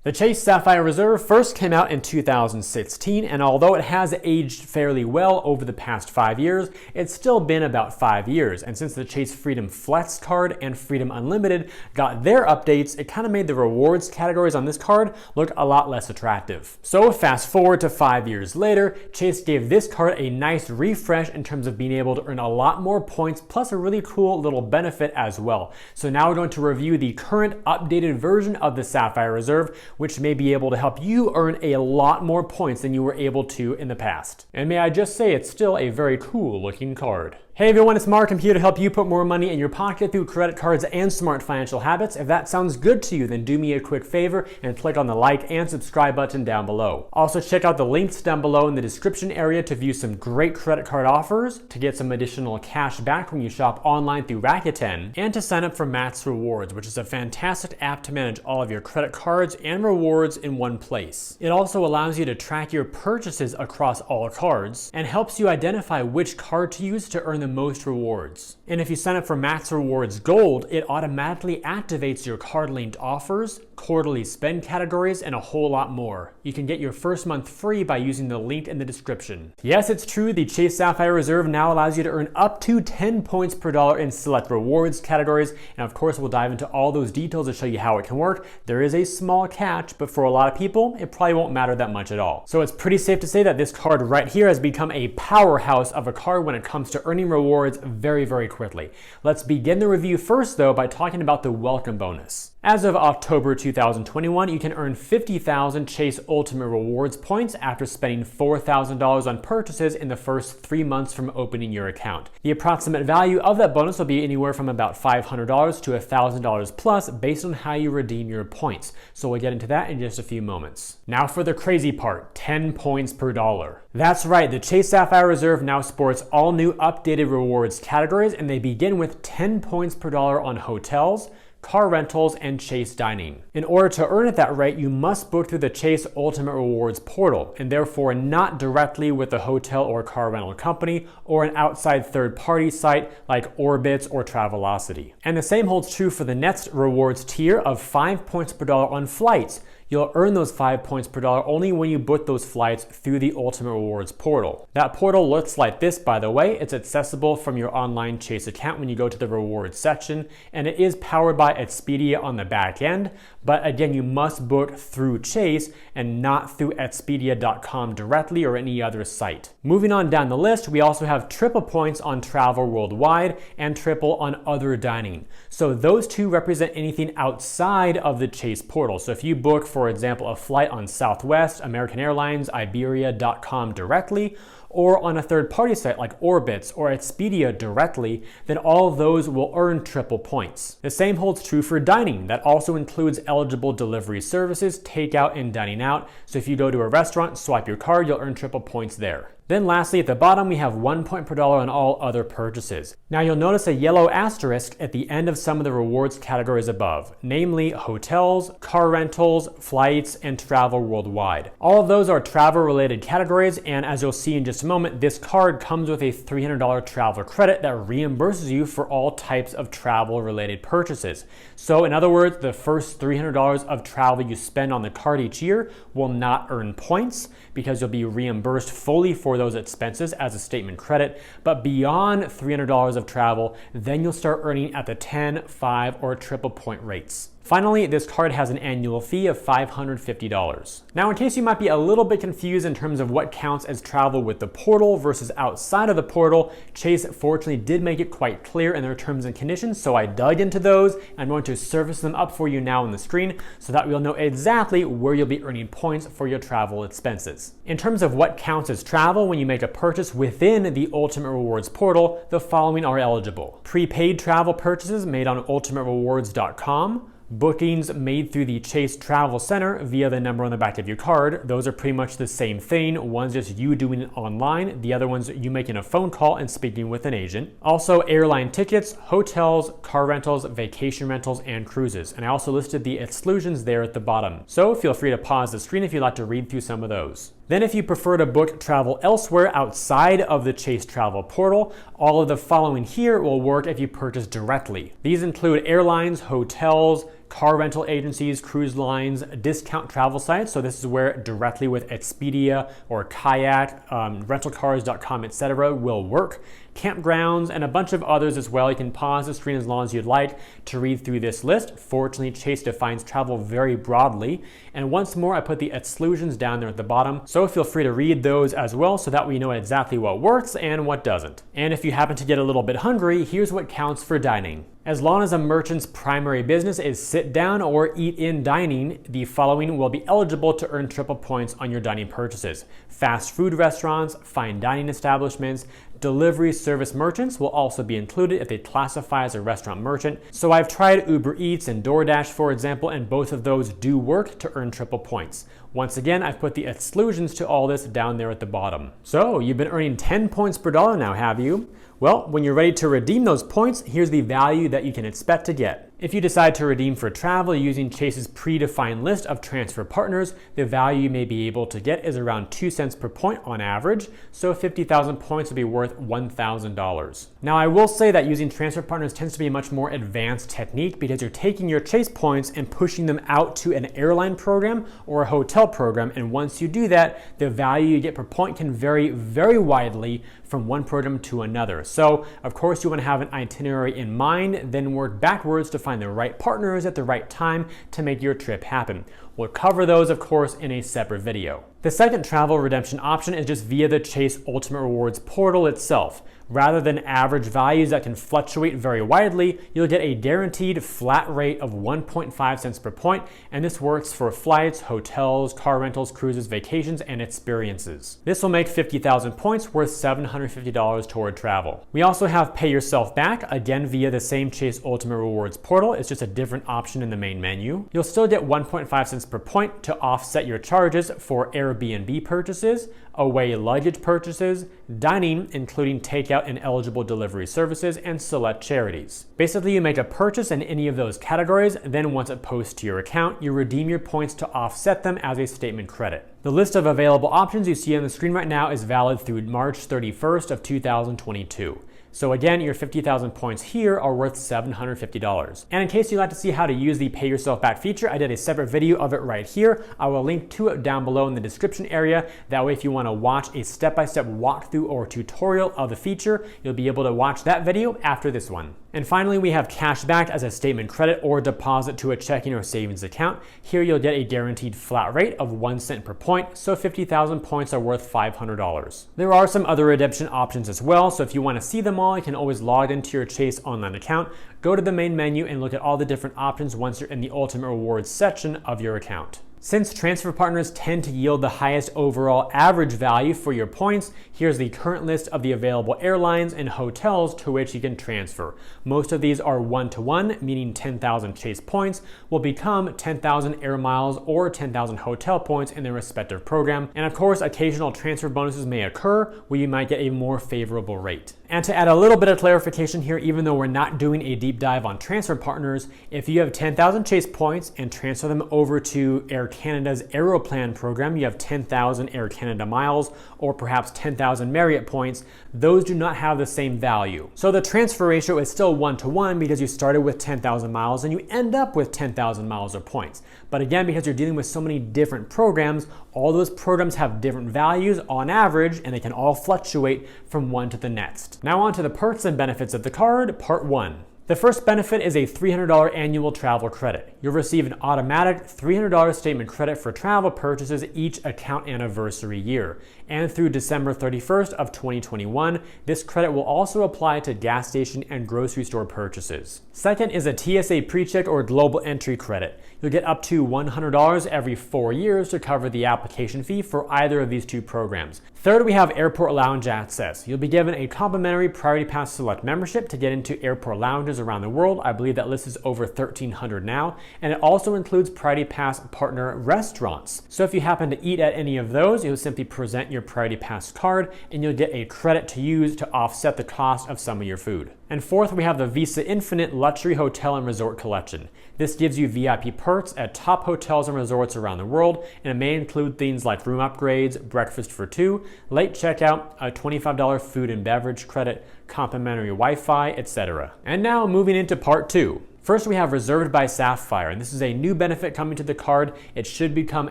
The Chase Sapphire Reserve first came out in 2016, and although it has aged fairly well over the past 5 years, it's still been about 5 years. And since the Chase Freedom Flex card and Freedom Unlimited got their updates, it kind of made the rewards categories on this card look a lot less attractive. So fast forward to 5 years later, Chase gave this card a nice refresh in terms of being able to earn a lot more points, plus a really cool little benefit as well. So now we're going to review the current updated version of the Sapphire Reserve, which may be able to help you earn a lot more points than you were able to in the past. And may I just say, it's still a very cool looking card. Hey everyone, it's Mark. I'm here to help you put more money in your pocket through credit cards and smart financial habits. If that sounds good to you, then do me a quick favor and click on the like and subscribe button down below. Also check out the links down below in the description area to view some great credit card offers, to get some additional cash back when you shop online through Rakuten, and to sign up for MAXREWARDS, which is a fantastic app to manage all of your credit cards and rewards in one place. It also allows you to track your purchases across all cards and helps you identify which card to use to earn the most rewards. And if you sign up for MAXREWARDS Gold, it automatically activates your card-linked offers, quarterly spend categories, and a whole lot more. You can get your first month free by using the link in the description. Yes, it's true, the Chase Sapphire Reserve now allows you to earn up to 10 points per dollar in select rewards categories, and of course we'll dive into all those details to show you how it can work. There is a small catch, but for a lot of people, it probably won't matter that much at all. So it's pretty safe to say that this card right here has become a powerhouse of a card when it comes to earning rewards very, very quickly. Let's begin the review first though by talking about the welcome bonus. As of October 2021, you can earn 50,000 Chase Ultimate Rewards points after spending $4,000 on purchases in the first 3 months from opening your account. The approximate value of that bonus will be anywhere from about $500 to $1,000 plus based on how you redeem your points. So we'll get into that in just a few moments. Now for the crazy part, 10 points per dollar. That's right, the Chase Sapphire Reserve now sports all new updated rewards categories, and they begin with 10 points per dollar on hotels, car rentals, and Chase dining. In order to earn at that rate, you must book through the Chase Ultimate Rewards portal, and therefore not directly with a hotel or car rental company or an outside third-party site like Orbitz or Travelocity. And the same holds true for the next rewards tier of 5 points per dollar on flights. You'll earn those 5 points per dollar only when you book those flights through the Ultimate Rewards portal. That portal looks like this, by the way. It's accessible from your online Chase account when you go to the rewards section, and it is powered by Expedia on the back end. But again, you must book through Chase and not through Expedia.com directly or any other site. Moving on down the list, we also have triple points on travel worldwide and triple on other dining. So those two represent anything outside of the Chase portal. So if you book, for example, a flight on Southwest, American Airlines, Iberia.com directly, or on a third-party site like Orbitz or Expedia directly, then all of those will earn triple points. The same holds true for dining. That also includes eligible delivery services, takeout and dining out. So if you go to a restaurant, swipe your card, you'll earn triple points there. Then lastly, at the bottom, we have 1 point per dollar on all other purchases. Now you'll notice a yellow asterisk at the end of some of the rewards categories above, namely hotels, car rentals, flights, and travel worldwide. All of those are travel related categories, and as you'll see in just a moment, this card comes with a $300 travel credit that reimburses you for all types of travel related purchases. So in other words, the first $300 of travel you spend on the card each year will not earn points because you'll be reimbursed fully for those expenses as a statement credit, but beyond $300 of travel, then you'll start earning at the 10, 5, or triple point rates. Finally, this card has an annual fee of $550. Now, in case you might be a little bit confused in terms of what counts as travel with the portal versus outside of the portal, Chase fortunately did make it quite clear in their terms and conditions, so I dug into those, and I'm going to surface them up for you now on the screen so that we'll know exactly where you'll be earning points for your travel expenses. In terms of what counts as travel when you make a purchase within the Ultimate Rewards portal, the following are eligible: prepaid travel purchases made on ultimaterewards.com, bookings made through the Chase Travel Center via the number on the back of your card. Those are pretty much the same thing. One's just you doing it online. The other one's you making a phone call and speaking with an agent. Also, airline tickets, hotels, car rentals, vacation rentals, and cruises. And I also listed the exclusions there at the bottom. So feel free to pause the screen if you'd like to read through some of those. Then if you prefer to book travel elsewhere outside of the Chase Travel portal, all of the following here will work if you purchase directly. These include airlines, hotels, car rental agencies, cruise lines, discount travel sites. So this is where directly with Expedia or Kayak, rentalcars.com, etc. will work. Campgrounds, and a bunch of others as well. You can pause the screen as long as you'd like to read through this list. Fortunately, Chase defines travel very broadly. And once more, I put the exclusions down there at the bottom. So feel free to read those as well so that we know exactly what works and what doesn't. And if you happen to get a little bit hungry, here's what counts for dining. As long as a merchant's primary business is sit down or eat in dining, the following will be eligible to earn triple points on your dining purchases. Fast food restaurants, fine dining establishments, delivery service merchants will also be included if they classify as a restaurant merchant. So I've tried Uber Eats and DoorDash, for example, and both of those do work to earn triple points. Once again, I've put the exclusions to all this down there at the bottom. So you've been earning 10 points per dollar now, have you? Well, when you're ready to redeem those points, here's the value that you can expect to get. If you decide to redeem for travel using Chase's predefined list of transfer partners, the value you may be able to get is around 2 cents per point on average, so 50,000 points will be worth $1,000. Now, I will say that using transfer partners tends to be a much more advanced technique because you're taking your Chase points and pushing them out to an airline program or a hotel program, and once you do that, the value you get per point can vary very widely from one program to another. So, of course, you want to have an itinerary in mind, then work backwards to find the right partners at the right time to make your trip happen. We'll cover those, of course, in a separate video. The second travel redemption option is just via the Chase Ultimate Rewards portal itself. Rather than average values that can fluctuate very widely, you'll get a guaranteed flat rate of 1.5 cents per point, and this works for flights, hotels, car rentals, cruises, vacations, and experiences. This will make 50,000 points worth $750 toward travel. We also have Pay Yourself Back, again via the same Chase Ultimate Rewards portal. It's just a different option in the main menu. You'll still get 1.5 cents per point to offset your charges for Airbnb purchases, away luggage purchases, dining, including takeout and eligible delivery services, and select charities. Basically, you make a purchase in any of those categories, then once it posts to your account, you redeem your points to offset them as a statement credit. The list of available options you see on the screen right now is valid through March 31st of 2022. So again, your 50,000 points here are worth $750. And in case you'd like to see how to use the Pay Yourself Back feature, I did a separate video of it right here. I will link to it down below in the description area. That way, if you want to watch a step-by-step walkthrough or tutorial of the feature, you'll be able to watch that video after this one. And finally, we have cash back as a statement credit or deposit to a checking or savings account. Here you'll get a guaranteed flat rate of 1 cent per point, so 50,000 points are worth $500. There are some other redemption options as well, so if you want to see them all, you can always log into your Chase online account, go to the main menu, and look at all the different options once you're in the Ultimate Rewards section of your account. Since transfer partners tend to yield the highest overall average value for your points, here's the current list of the available airlines and hotels to which you can transfer. Most of these are one-to-one, meaning 10,000 Chase points will become 10,000 air miles or 10,000 hotel points in their respective program. And of course, occasional transfer bonuses may occur where you might get a more favorable rate. And to add a little bit of clarification here, even though we're not doing a deep dive on transfer partners, if you have 10,000 Chase points and transfer them over to Air Canada's Aeroplan program, you have 10,000 Air Canada miles or perhaps 10,000 Marriott points, those do not have the same value. So the transfer ratio is still one-to-one because you started with 10,000 miles and you end up with 10,000 miles or points. But again, because you're dealing with so many different programs, all those programs have different values on average, and they can all fluctuate from one to the next. Now on to the perks and benefits of the card, part 1. The first benefit is a $300 annual travel credit. You'll receive an automatic $300 statement credit for travel purchases each account anniversary year. And through December 31st of 2021, this credit will also apply to gas station and grocery store purchases. Second is a TSA PreCheck or Global Entry credit. You'll get up to $100 every 4 years to cover the application fee for either of these two programs. Third, we have airport lounge access. You'll be given a complimentary Priority Pass Select membership to get into airport lounges around the world. I believe that list is over 1,300 now, and it also includes Priority Pass partner restaurants. So if you happen to eat at any of those, you'll simply present your Priority Pass card and you'll get a credit to use to offset the cost of some of your food. And fourth, we have the Visa Infinite Luxury Hotel and Resort Collection. This gives you VIP perks at top hotels and resorts around the world, and it may include things like room upgrades, breakfast for two, late checkout, a $25 food and beverage credit, complimentary Wi-Fi, etc. And now moving into part 2. First, we have Reserved by Sapphire, and this is a new benefit coming to the card. It should become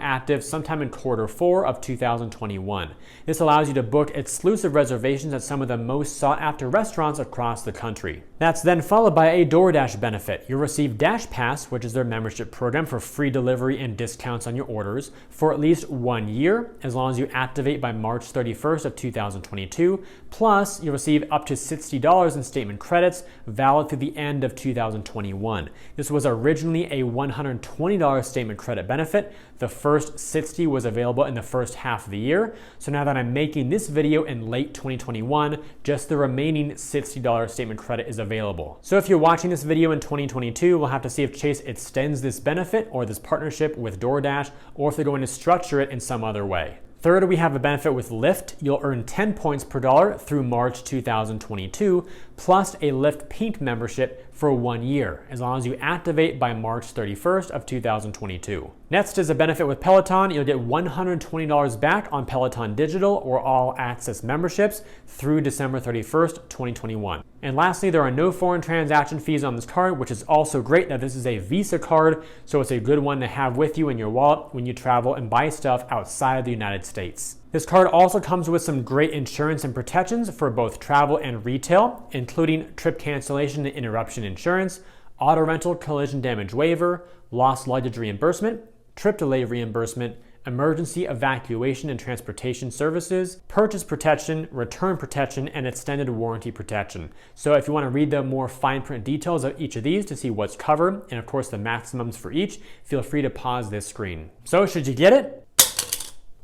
active sometime in Q4 of 2021. This allows you to book exclusive reservations at some of the most sought-after restaurants across the country. That's then followed by a DoorDash benefit. You'll receive Dash Pass, which is their membership program for free delivery and discounts on your orders, for at least 1 year, as long as you activate by March 31st of 2022. Plus, you'll receive up to $60 in statement credits, valid through the end of 2021. This was originally a $120 statement credit benefit. The first $60 was available in the first half of the year. So now that I'm making this video in late 2021, just the remaining $60 statement credit is available. So if you're watching this video in 2022, we'll have to see if Chase extends this benefit or this partnership with DoorDash, or if they're going to structure it in some other way. Third, we have a benefit with Lyft. You'll earn 10 points per dollar through March 2022, plus a Lyft Pink membership for 1 year, as long as you activate by March 31st of 2022. Next is a benefit with Peloton. You'll get $120 back on Peloton Digital or All Access memberships through December 31st, 2021. And lastly, there are no foreign transaction fees on this card, which is also great that this is a Visa card, so it's a good one to have with you in your wallet when you travel and buy stuff outside the United States. This card also comes with some great insurance and protections for both travel and retail, including trip cancellation and interruption insurance, auto rental collision damage waiver, lost luggage reimbursement, trip delay reimbursement, emergency evacuation and transportation services, purchase protection, return protection, and extended warranty protection. So if you want to read the more fine print details of each of these to see what's covered, and of course the maximums for each, feel free to pause this screen. So should you get it?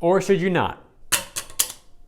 Or should you not?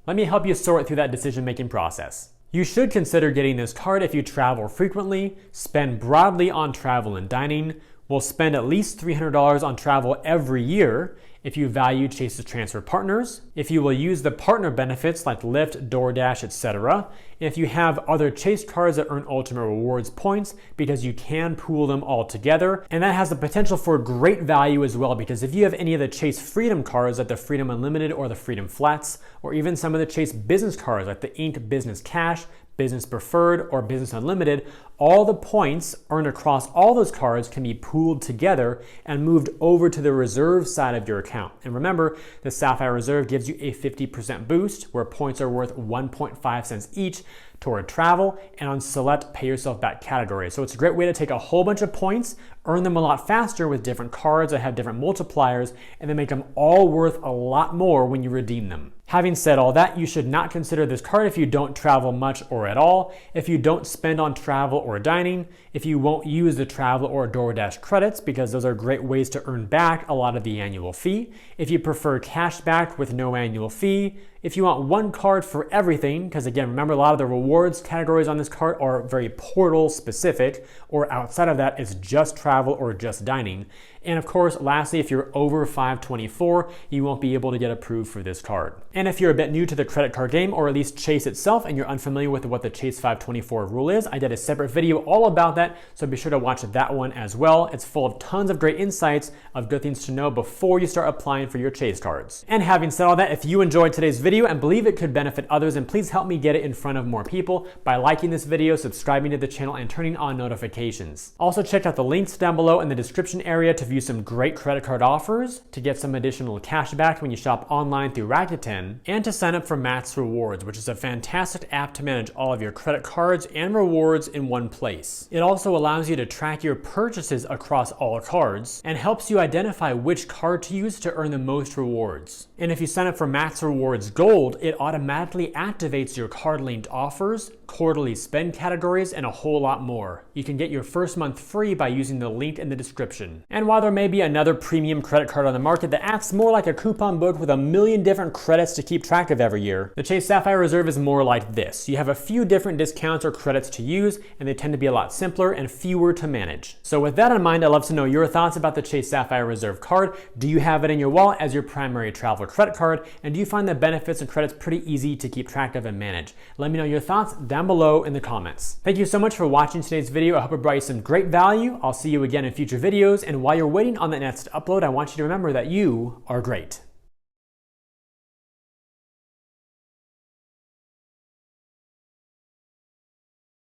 Let me help you sort through that decision-making process. You should consider getting this card if you travel frequently, spend broadly on travel and dining, will spend at least $300 on travel every year, if you value Chase's transfer partners, if you will use the partner benefits like Lyft, DoorDash, etc., if you have other Chase cards that earn Ultimate Rewards points because you can pool them all together, and that has the potential for great value as well, because if you have any of the Chase Freedom cards like the Freedom Unlimited or the Freedom Flats, or even some of the Chase Business cards like the Inc. Business Cash, Business Preferred, or Business Unlimited, all the points earned across all those cards can be pooled together and moved over to the reserve side of your account. And remember, the Sapphire Reserve gives you a 50% boost, where points are worth 1.5 cents each toward travel and on select pay yourself back categories. So it's a great way to take a whole bunch of points, earn them a lot faster with different cards that have different multipliers, and then make them all worth a lot more when you redeem them. Having said all that, you should not consider this card if you don't travel much or at all, if you don't spend on travel or dining, if you won't use the travel or DoorDash credits, because those are great ways to earn back a lot of the annual fee, if you prefer cash back with no annual fee, if you want one card for everything, because again, remember a lot of the rewards categories on this card are very portal specific, or outside of that, it's just travel or just dining. And of course, lastly, if you're over 524, you won't be able to get approved for this card. And if you're a bit new to the credit card game, or at least Chase itself, and you're unfamiliar with what the Chase 524 rule is, I did a separate video all about that, so be sure to watch that one as well. It's full of tons of great insights of good things to know before you start applying for your Chase cards. And having said all that, if you enjoyed today's video and believe it could benefit others, and please help me get it in front of more people by liking this video, subscribing to the channel, and turning on notifications. Also check out the links down below in the description area to view some great credit card offers, to get some additional cash back when you shop online through Rakuten, and to sign up for MAXREWARDS, which is a fantastic app to manage all of your credit cards and rewards in one place. It also allows you to track your purchases across all cards and helps you identify which card to use to earn the most rewards. And if you sign up for MAXREWARDS Gold, it automatically activates your card-linked offers, quarterly spend categories, and a whole lot more. You can get your first month free by using the link in the description. And while there may be another premium credit card on the market that acts more like a coupon book with a million different credits to keep track of every year, the Chase Sapphire Reserve is more like this. You have a few different discounts or credits to use, and they tend to be a lot simpler and fewer to manage. So with that in mind, I'd love to know your thoughts about the Chase Sapphire Reserve card. Do you have it in your wallet as your primary travel credit card? And do you find the benefits and credits pretty easy to keep track of and manage? Let me know your thoughts down below in the comments. Thank you so much for watching today's video. I hope it brought you some great value. I'll see you again in future videos. And while you're waiting on the next upload, I want you to remember that you are great.